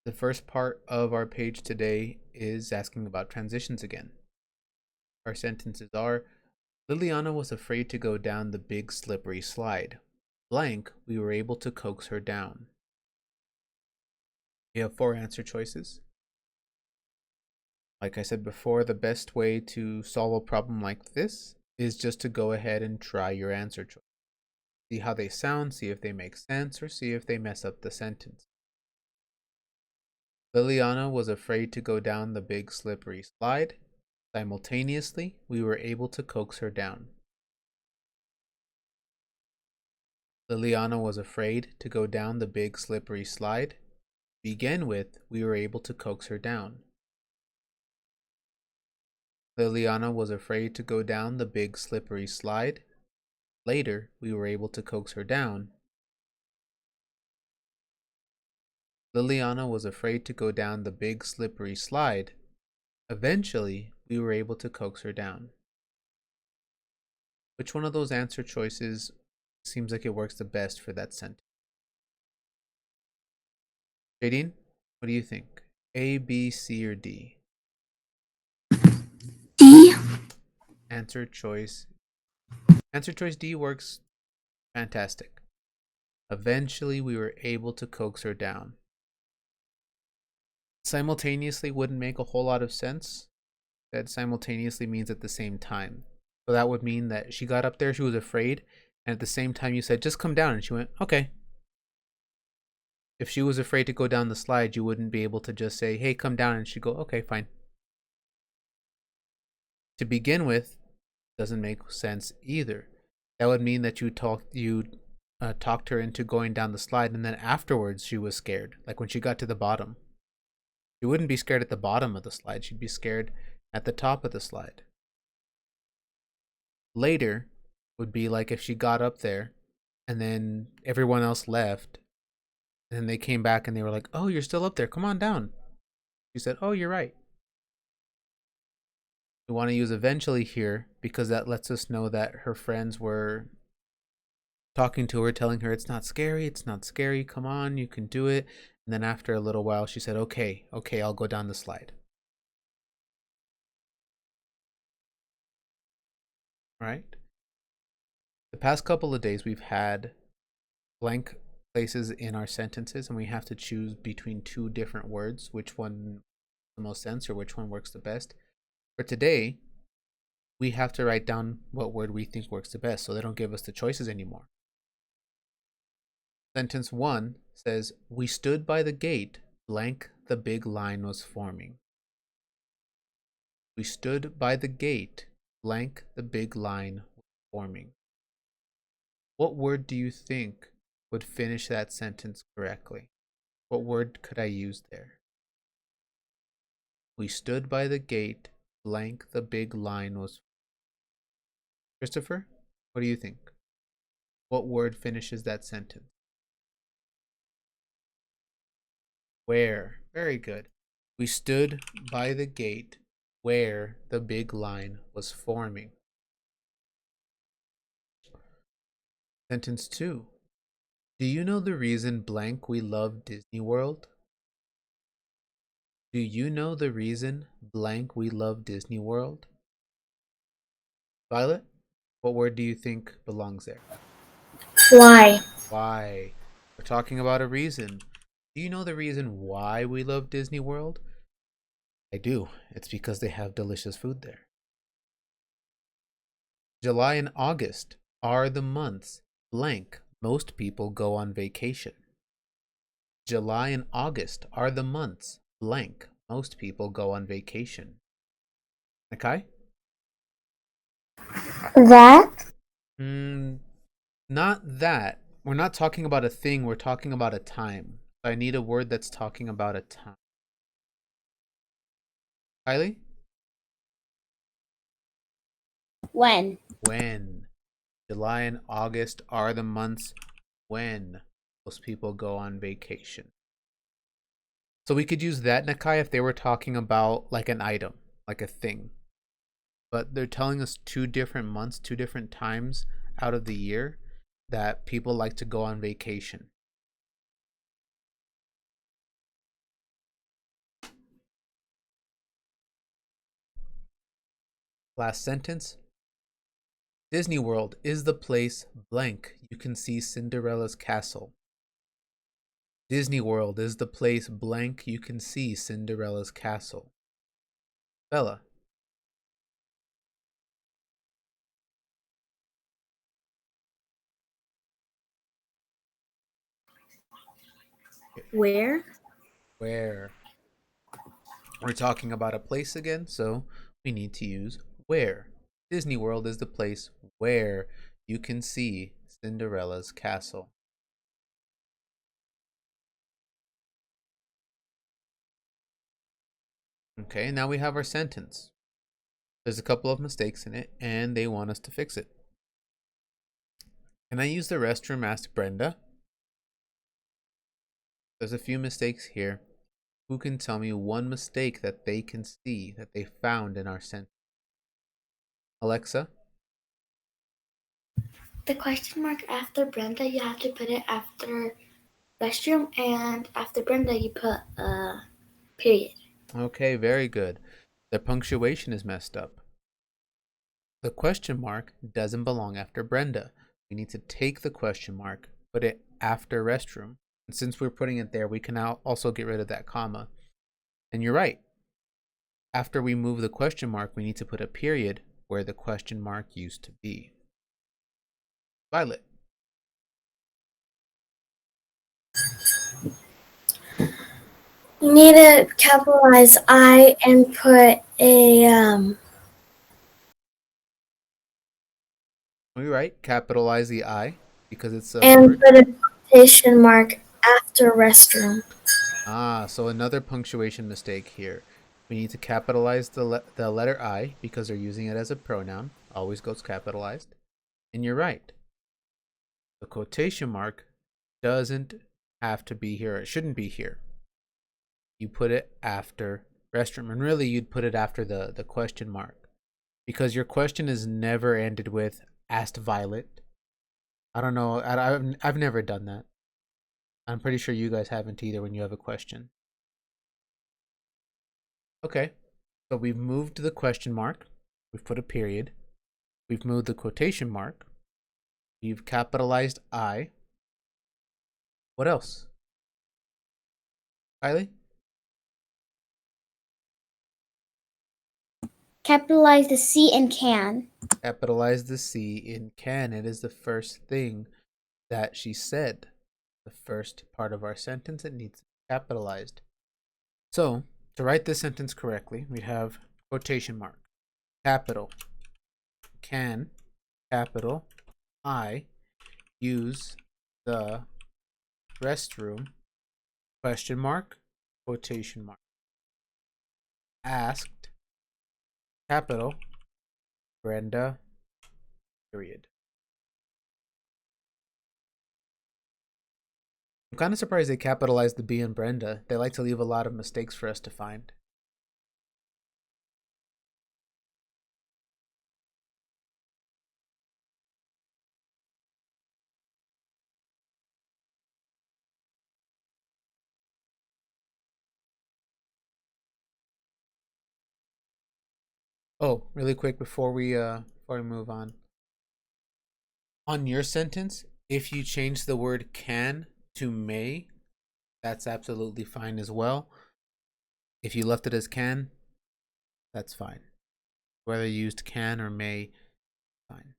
The first part of our page today is asking about transitions again. Our sentences are: Liliana was afraid to go down the big slippery slide. Blank, we were able to coax her down. We have four answer choices. Like I said before, the best way to solve a problem like this is just to go ahead and try your answer choice. See how they sound, see if they make sense, or see if they mess up the sentence. Liliana was afraid to go down the big slippery slide. Simultaneously, we were able to coax her down. Liliana was afraid to go down the big slippery slide. Begin with, we were able to coax her down. Liliana was afraid to go down the big slippery slide. Later, we were able to coax her down. Liliana was afraid to go down the big slippery slide. Eventually, we were able to coax her down. Which one of those answer choices seems like it works the best for that sentence? Jadine, what do you think? A, B, C, or D? D. Answer choice D works fantastic. Eventually, we were able to coax her down. Simultaneously wouldn't make a whole lot of sense. That simultaneously means at the same time. So that would mean that she got up there, she was afraid, and at the same time you said, just come down, and she went, okay. If she was afraid to go down the slide, you wouldn't be able to just say, hey, come down, and she'd go, okay, fine. To begin with, doesn't make sense either. That would mean that you talked her into going down the slide, and then afterwards she was scared. Like when she got to the bottom, she wouldn't be scared at the bottom of the slide. She'd be scared at the top of the slide. Later would be like if she got up there, and then everyone else left, and then they came back and they were like, "Oh, you're still up there. Come on down." She said, "Oh, you're right." We want to use eventually here because that lets us know that her friends were talking to her, telling her it's not scary, come on, you can do it. And then after a little while, she said, okay, I'll go down the slide. Right? The past couple of days, we've had blank places in our sentences, and we have to choose between two different words, which one makes the most sense or which one works the best. For today, we have to write down what word we think works the best, so they don't give us the choices anymore. Sentence 1 says, we stood by the gate, blank the big line was forming. We stood by the gate, blank the big line was forming. What word do you think would finish that sentence correctly? What word could I use there? We stood by the gate, blank the big line was. Christopher, what do you think? What word finishes that sentence? Where. Very good. We stood by the gate where the big line was forming. Sentence 2. Do you know the reason blank we love Disney World? Do you know the reason blank we love Disney World? Violet, what word do you think belongs there? Why? Why? We're talking about a reason. Do you know the reason why we love Disney World? I do. It's because they have delicious food there. July and August are the months blank most people go on vacation. July and August are the months blank most people go on vacation. Okay? That? Not that. We're not talking about a thing, we're talking about a time. I need a word that's talking about a time. Kylie? When? When. July and August are the months when most people go on vacation. So we could use that, Nakai, if they were talking about like an item, like a thing. But they're telling us two different months, two different times out of the year that people like to go on vacation. Last sentence. Disney World is the place blank you can see Cinderella's castle. Disney World is the place blank you can see Cinderella's castle. Bella. Where? Where? We're talking about a place again, so we need to use where. Disney World is the place where you can see Cinderella's castle. Okay, now we have our sentence. There's a couple of mistakes in it, and they want us to fix it. Can I use the restroom? Asked Brenda. There's a few mistakes here. Who can tell me one mistake that they can see that they found in our sentence? Alexa? The question mark after Brenda, you have to put it after restroom, and after Brenda, you put a period. Okay, very good. The punctuation is messed up. The question mark doesn't belong after Brenda. We need to take the question mark, put it after restroom. And since we're putting it there, we can now also get rid of that comma. And you're right. After we move the question mark, we need to put a period where the question mark used to be. Violet. You need to capitalize I and put a Are you right? Capitalize the I because it's a and word. put a quotation mark after restroom. So another punctuation mistake here. We need to capitalize the letter I because they're using it as a pronoun. Always goes capitalized. And you're right. The quotation mark doesn't have to be here. It shouldn't be here. You put it after restroom. And really, you'd put it after the question mark. Because your question is never ended with asked Violet. I don't know. I've never done that. I'm pretty sure you guys haven't either when you have a question. Okay. So we've moved the question mark. We've put a period. We've moved the quotation mark. We've capitalized I. What else? Kylie? Capitalize the C in can. Capitalize the C in can. It is the first thing that she said. The first part of our sentence, it needs to be capitalized. So, to write this sentence correctly, we have quotation mark, capital, can, capital, I, use the restroom, question mark, quotation mark. Asked, capital, Brenda, period. I'm kind of surprised they capitalized the B in Brenda. They like to leave a lot of mistakes for us to find. Oh, really quick before we move on your sentence, if you change the word can to may, that's absolutely fine as well. If you left it as can, that's fine. Whether you used can or may, fine.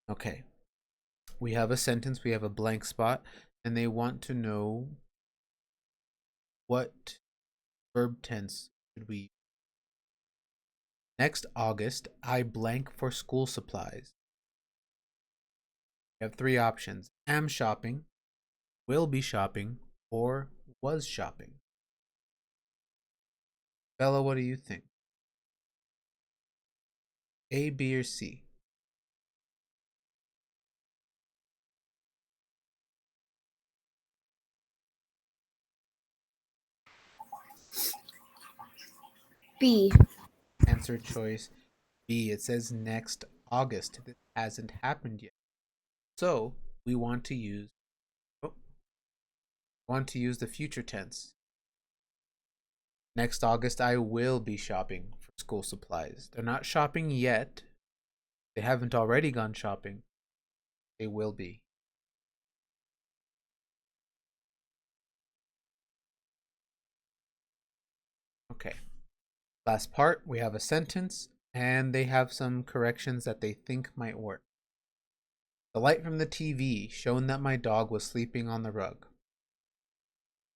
Okay. We have a sentence, we have a blank spot, and they want to know what verb tense should we use. Next August, I blank for school supplies. We have three options: am shopping, will be shopping, or was shopping. Bella, what do you think? A, B, or C? B. Answer choice B. It says next August. This hasn't happened yet. So we want to use the future tense. Next August, I will be shopping for school supplies. They're not shopping yet. They haven't already gone shopping. They will be. Okay. Last part, we have a sentence, and they have some corrections that they think might work. The light from the TV shone that my dog was sleeping on the rug.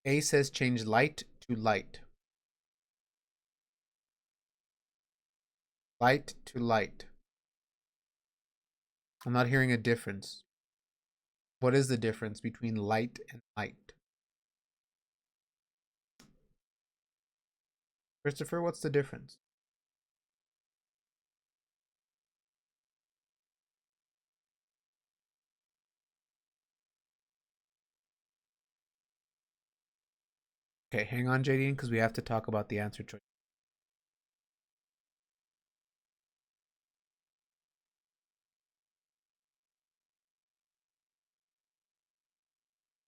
A says change light to light. Light to light. I'm not hearing a difference. What is the difference between light and light? Christopher, what's the difference? Okay, hang on, JD, because we have to talk about the answer choice.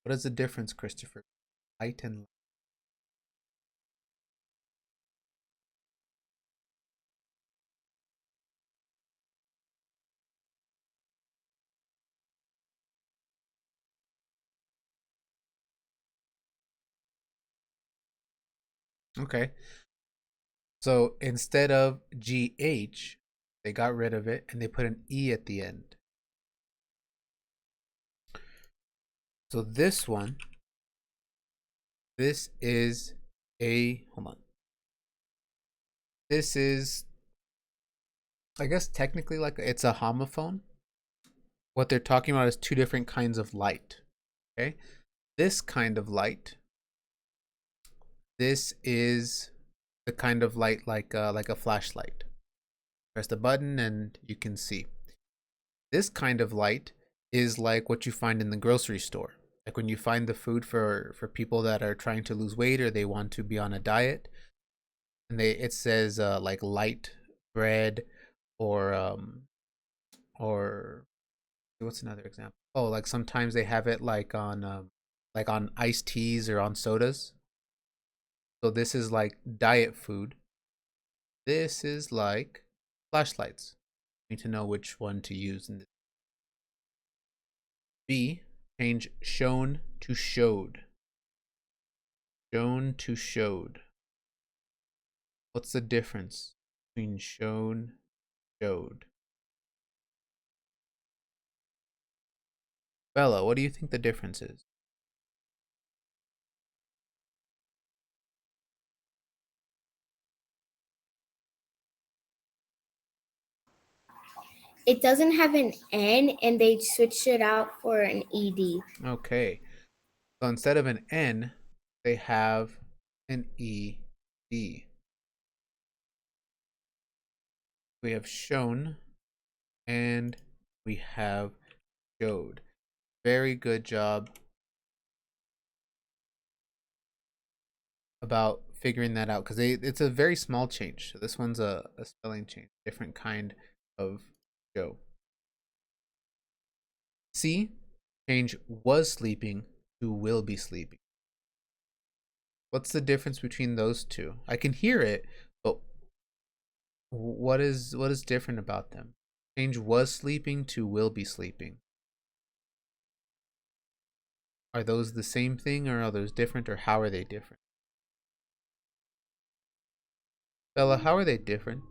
What is the difference, Christopher? Light and light. Okay. So instead of GH, they got rid of it and they put an E at the end. So this one, this is hold on. This is, I guess technically like it's a homophone. What they're talking about is two different kinds of light. Okay. This kind of light, this is the kind of light like a flashlight. Press the button and you can see. This kind of light is like what you find in the grocery store. Like when you find the food for people that are trying to lose weight or they want to be on a diet, and it says like light bread or what's another example? Oh, like sometimes they have it like on iced teas or on sodas. So this is like diet food. This is like flashlights. You need to know which one to use in this. B, change shown to showed. Shown to showed. What's the difference between shown, showed? Bella, what do you think the difference is? It doesn't have an N, and they switched it out for an ED. Okay. So instead of an N, they have an ED. We have shown and we have showed. Very good job about figuring that out because it's a very small change. So this one's a spelling change, different kind of show. C, change was sleeping to will be sleeping. What's the difference between those two? I can hear it, but what is different about them? Change was sleeping to will be sleeping. Are those the same thing or are those different or how are they different? Bella, how are they different?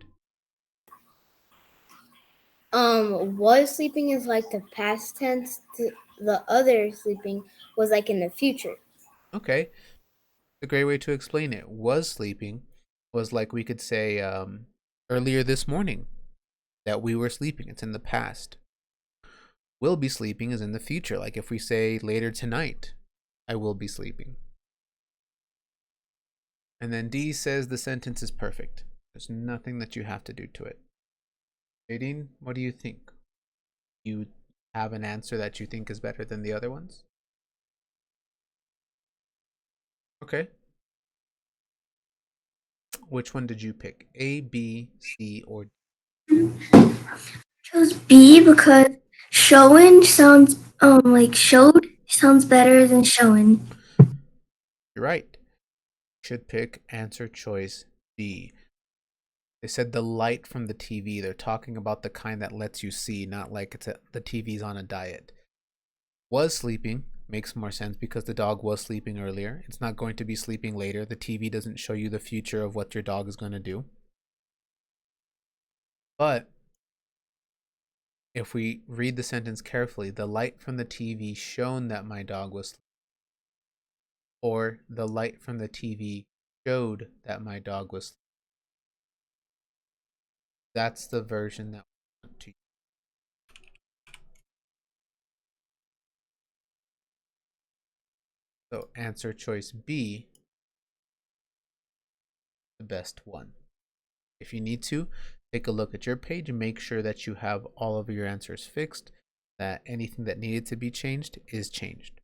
Was sleeping is like the past tense. The other sleeping was like in the future. Okay, a great way to explain it. Was sleeping was like we could say earlier this morning that we were sleeping. It's in the past. Will be sleeping is in the future. Like if we say later tonight, I will be sleeping. And then D says the sentence is perfect. There's nothing that you have to do to it. Nadine, what do you think? You have an answer that you think is better than the other ones? Okay. Which one did you pick? A, B, C, or D? Chose B because showing sounds like showed sounds better than showing. You're right. should pick answer choice B. They said the light from the TV. They're talking about the kind that lets you see, not like the TV's on a diet. Was sleeping makes more sense because the dog was sleeping earlier. It's not going to be sleeping later. The TV doesn't show you the future of what your dog is going to do. But if we read the sentence carefully, the light from the TV shown that my dog was sleeping, or the light from the TV showed that my dog was sleeping. That's the version that we want to use. So answer choice B, the best one. If you need to, take a look at your page and make sure that you have all of your answers fixed, that anything that needed to be changed is changed.